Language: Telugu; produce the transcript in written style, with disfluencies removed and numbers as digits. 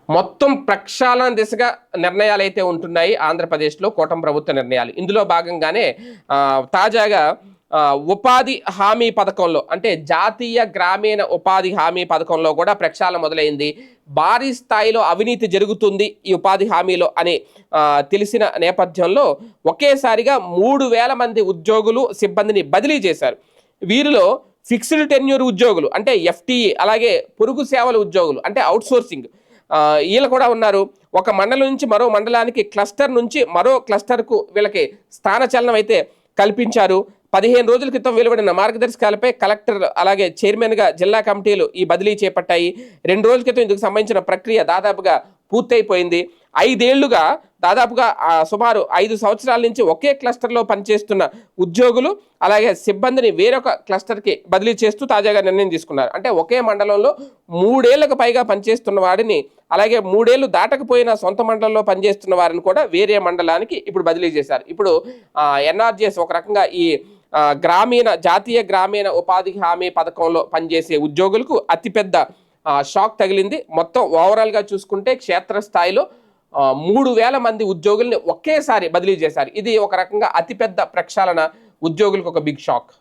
మొత్తం ప్రక్షాళన దిశగా నిర్ణయాలు అయితే ఉంటున్నాయి ఆంధ్రప్రదేశ్లో కూటమి ప్రభుత్వ నిర్ణయాలు. ఇందులో భాగంగానే తాజాగా ఉపాధి హామీ పథకంలో అంటే జాతీయ గ్రామీణ ఉపాధి హామీ పథకంలో కూడా ప్రక్షాళన మొదలైంది. భారీ స్థాయిలో అవినీతి జరుగుతుంది ఈ ఉపాధి హామీలో అని తెలిసిన నేపథ్యంలో ఒకేసారిగా 3,000 మంది ఉద్యోగులు సిబ్బందిని బదిలీ చేశారు. వీరిలో ఫిక్స్డ్ టెన్యూర్ ఉద్యోగులు అంటే ఎఫ్టీఈ, అలాగే పొరుగు సేవల ఉద్యోగులు అంటే అవుట్సోర్సింగ్ వీళ్ళు కూడా ఉన్నారు. ఒక మండలం నుంచి మరో మండలానికి, క్లస్టర్ నుంచి మరో క్లస్టర్కు వీళ్ళకి స్థానచలనం అయితే కల్పించారు. 15 రోజుల క్రితం వెలువడిన మార్గదర్శకాలపై కలెక్టర్ అలాగే చైర్మన్గా జిల్లా కమిటీలు ఈ బదిలీ చేపట్టాయి. 2 రోజుల క్రితం ఇందుకు సంబంధించిన ప్రక్రియ దాదాపుగా పూర్తయిపోయింది. 5 ఏళ్లుగా దాదాపుగా సుమారు 5 సంవత్సరాల నుంచి ఒకే క్లస్టర్లో పనిచేస్తున్న ఉద్యోగులు అలాగే సిబ్బందిని వేరొక క్లస్టర్కి బదిలీ చేస్తూ తాజాగా నిర్ణయం తీసుకున్నారు. అంటే ఒకే మండలంలో 3 ఏళ్లకు పైగా పనిచేస్తున్న వాడిని, అలాగే 3 ఏళ్లు దాటకపోయిన సొంత మండలంలో పనిచేస్తున్న వారిని కూడా వేరే మండలానికి ఇప్పుడు బదిలీ చేశారు. ఇప్పుడు ఎన్ఆర్జీఎస్ ఒక రకంగా ఈ జాతీయ గ్రామీణ ఉపాధి హామీ పథకంలో పనిచేసే ఉద్యోగులకు అతిపెద్ద షాక్ తగిలింది. మొత్తం ఓవరాల్గా చూసుకుంటే క్షేత్రస్థాయిలో 3,000 మంది ఉద్యోగుల్ని ఒకేసారి బదిలీ చేశారు. ఇది ఒక రకంగా అతిపెద్ద ప్రక్షాళన, ఉద్యోగులకు ఒక బిగ్ షాక్.